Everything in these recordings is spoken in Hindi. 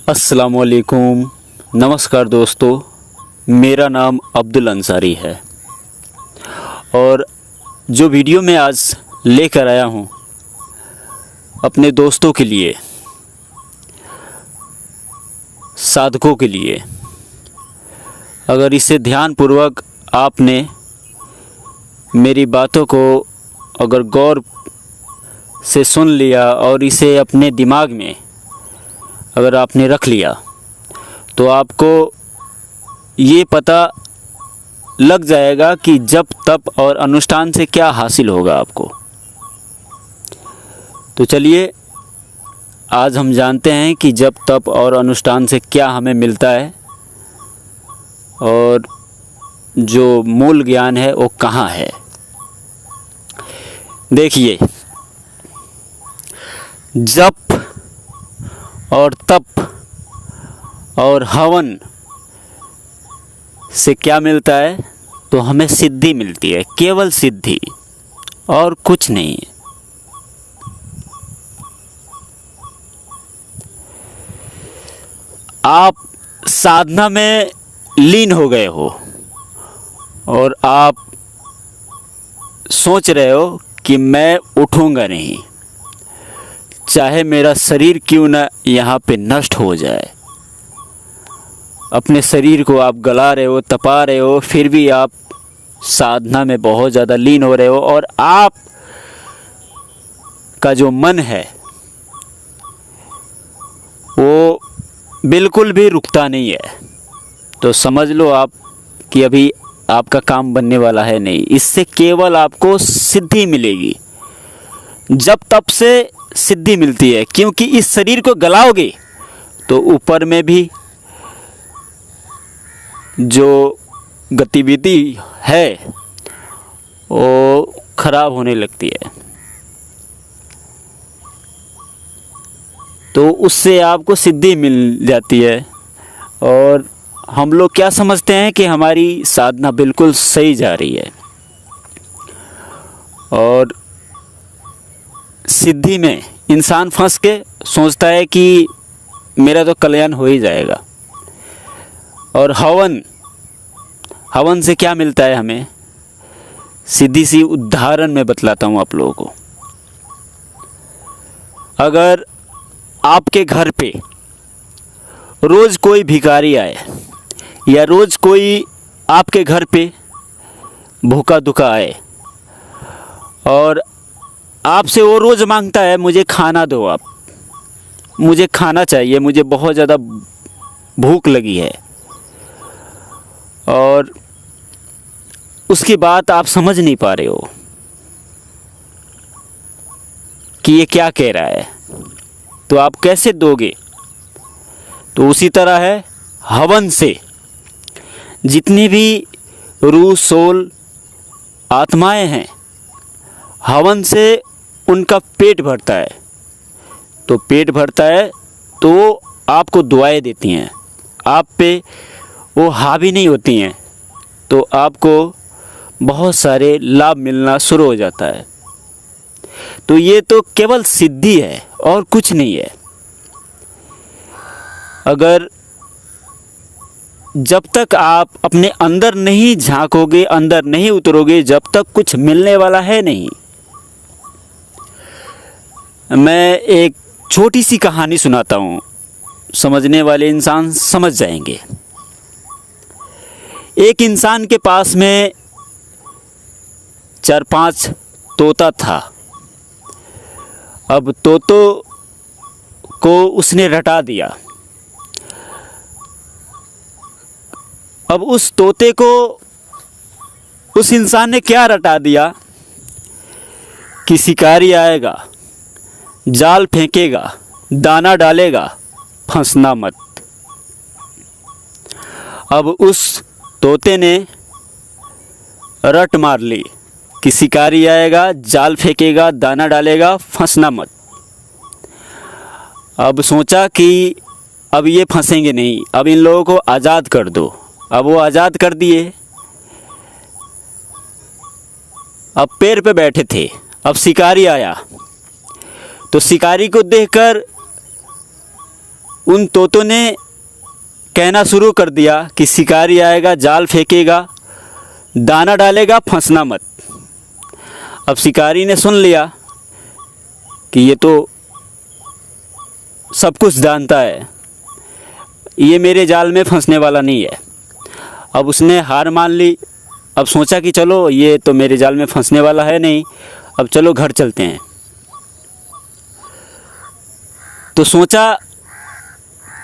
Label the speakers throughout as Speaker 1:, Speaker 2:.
Speaker 1: अस्सलामुअलैकुम। नमस्कार दोस्तों, मेरा नाम अब्दुल अंसारी है और जो वीडियो मैं आज लेकर आया हूँ अपने दोस्तों के लिए, साधकों के लिए, अगर इसे ध्यानपूर्वक आपने मेरी बातों को अगर गौर से सुन लिया और इसे अपने दिमाग में अगर आपने रख लिया तो आपको ये पता लग जाएगा कि जप तप और अनुष्ठान से क्या हासिल होगा आपको। तो चलिए आज हम जानते हैं कि जप तप और अनुष्ठान से क्या हमें मिलता है और जो मूल ज्ञान है वो कहाँ है। देखिए, जप और तप और हवन से क्या मिलता है? तो हमें सिद्धि मिलती है, केवल सिद्धि और कुछ नहीं। आप साधना में लीन हो गए हो और आप सोच रहे हो कि मैं उठूंगा नहीं, चाहे मेरा शरीर क्यों न यहाँ पे नष्ट हो जाए। अपने शरीर को आप गला रहे हो, तपा रहे हो, फिर भी आप साधना में बहुत ज़्यादा लीन हो रहे हो और आप का जो मन है वो बिल्कुल भी रुकता नहीं है। तो समझ लो आप कि अभी आपका काम बनने वाला है नहीं। इससे केवल आपको सिद्धि मिलेगी। जब तप से सिद्धि मिलती है, क्योंकि इस शरीर को गलाओगे तो ऊपर में भी जो गतिविधि है वो खराब होने लगती है। तो उससे आपको सिद्धि मिल जाती है और हम लोग क्या समझते हैं कि हमारी साधना बिल्कुल सही जा रही है और सिद्धि में इंसान फंस के सोचता है कि मेरा तो कल्याण हो ही जाएगा। और हवन से क्या मिलता है हमें? सीधी सी उदाहरण में बतलाता हूँ आप लोगों को। अगर आपके घर पे रोज़ कोई भिखारी आए या रोज़ कोई आपके घर पे भूखा दुखा आए और आपसे वो रोज़ मांगता है, मुझे खाना दो, आप मुझे खाना चाहिए, मुझे बहुत ज़्यादा भूख लगी है, और उसकी बात आप समझ नहीं पा रहे हो कि ये क्या कह रहा है, तो आप कैसे दोगे? तो उसी तरह है हवन से। जितनी भी रूह सोल आत्माएं हैं, हवन से उनका पेट भरता है। तो पेट भरता है तो वो आपको दुआएं देती हैं, आप पे वो हावी नहीं होती हैं, तो आपको बहुत सारे लाभ मिलना शुरू हो जाता है। तो ये तो केवल सिद्धि है और कुछ नहीं है। अगर जब तक आप अपने अंदर नहीं झांकोगे, अंदर नहीं उतरोगे, जब तक कुछ मिलने वाला है नहीं। मैं एक छोटी सी कहानी सुनाता हूँ, समझने वाले इंसान समझ जाएंगे। एक इंसान के पास में 4-5 तोता था। अब तोतों को उसने रटा दिया। अब उस तोते को उस इंसान ने क्या रटा दिया कि शिकारी आएगा, जाल फेंकेगा, दाना डालेगा, फंसना मत। अब उस तोते ने रट मार ली कि शिकारी आएगा, जाल फेंकेगा, दाना डालेगा, फंसना मत। अब सोचा कि अब ये फंसेंगे नहीं, अब इन लोगों को आज़ाद कर दो। अब वो आज़ाद कर दिए। अब पेड़ पे बैठे थे, अब शिकारी आया तो शिकारी को देखकर उन तोतों ने कहना शुरू कर दिया कि शिकारी आएगा, जाल फेंकेगा, दाना डालेगा, फंसना मत। अब शिकारी ने सुन लिया कि ये तो सब कुछ जानता है, ये मेरे जाल में फंसने वाला नहीं है। अब उसने हार मान ली। अब सोचा कि चलो ये तो मेरे जाल में फंसने वाला है नहीं, अब चलो घर चलते हैं। तो सोचा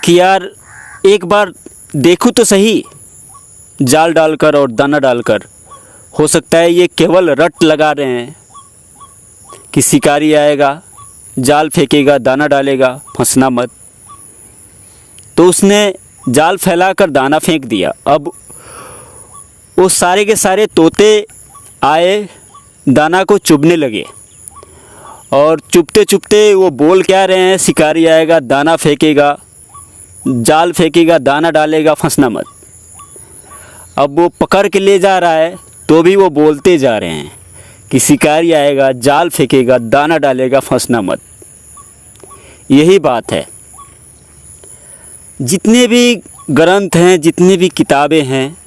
Speaker 1: कि यार एक बार देखूं तो सही, जाल डालकर और दाना डालकर। हो सकता है ये केवल रट लगा रहे हैं कि शिकारी आएगा, जाल फेंकेगा, दाना डालेगा, फंसना मत। तो उसने जाल फैलाकर दाना फेंक दिया। अब वो सारे के सारे तोते आए, दाना को चुभने लगे और चुभते चुभते वो बोल क्या रहे हैं, शिकारी आएगा, दाना फेंकेगा, जाल फेंकेगा, दाना डालेगा, फंसना मत। अब वो पकड़ के ले जा रहा है तो भी वो बोलते जा रहे हैं कि शिकारी आएगा, जाल फेंकेगा, दाना डालेगा, फंसना मत। यही बात है, जितने भी ग्रंथ हैं, जितनी भी किताबें हैं,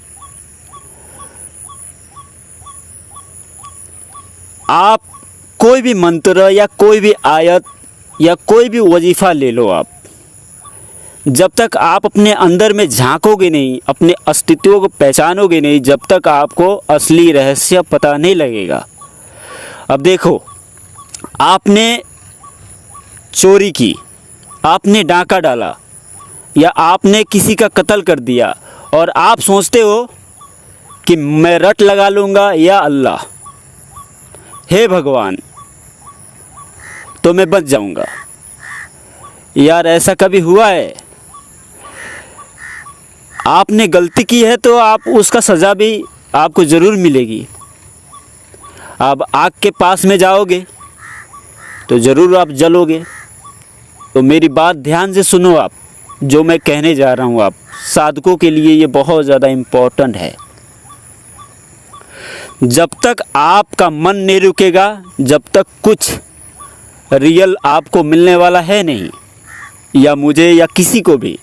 Speaker 1: आप कोई भी मंत्र या कोई भी आयत या कोई भी वजीफ़ा ले लो, आप जब तक आप अपने अंदर में झांकोगे नहीं, अपने अस्तित्व को पहचानोगे नहीं, जब तक आपको असली रहस्य पता नहीं लगेगा। अब देखो, आपने चोरी की, आपने डाका डाला या आपने किसी का कत्ल कर दिया और आप सोचते हो कि मैं रट लगा लूँगा, या अल्लाह, हे भगवान, तो मैं बच जाऊँगा। यार ऐसा कभी हुआ है? आपने गलती की है तो आप उसका सज़ा भी आपको ज़रूर मिलेगी। आप आग के पास में जाओगे तो ज़रूर आप जलोगे। तो मेरी बात ध्यान से सुनो, आप जो मैं कहने जा रहा हूँ, आप साधकों के लिए ये बहुत ज़्यादा इम्पोर्टेंट है। जब तक आपका मन नहीं रुकेगा, जब तक कुछ रियल आपको मिलने वाला है नहीं, या मुझे या किसी को भी,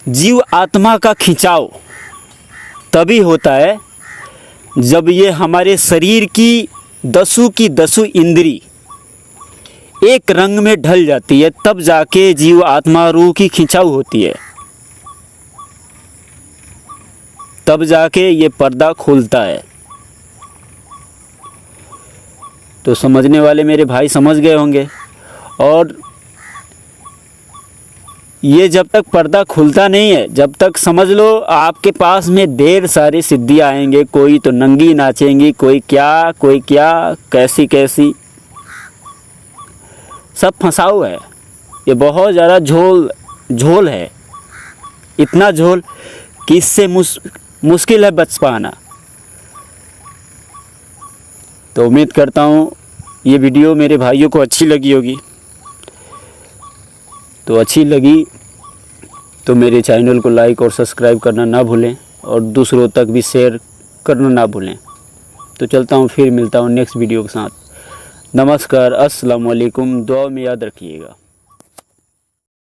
Speaker 1: जीव आत्मा का खिंचाव तभी होता है जब ये हमारे शरीर की दसों इंद्री एक रंग में ढल जाती है, तब जाके जीव आत्मा रूह की खिंचाव होती है, तब जाके ये पर्दा खुलता है। तो समझने वाले मेरे भाई समझ गए होंगे। और ये जब तक पर्दा खुलता नहीं है, जब तक समझ लो आपके पास में ढेर सारी सिद्धियाँ आएंगे। कोई तो नंगी नाचेंगी, कोई क्या, कैसी कैसी, सब फंसाऊ है। ये बहुत ज़्यादा झोल है, इतना झोल कि इससे मुश्किल है बच पाना। तो उम्मीद करता हूँ ये वीडियो मेरे भाइयों को अच्छी लगी होगी। तो अच्छी लगी तो मेरे चैनल को लाइक और सब्सक्राइब करना ना भूलें, और दूसरों तक भी शेयर करना ना भूलें। तो चलता हूँ, फिर मिलता हूँ नेक्स्ट वीडियो के साथ। नमस्कार, अस्सलाम वालेकुम, दुआ में याद रखिएगा।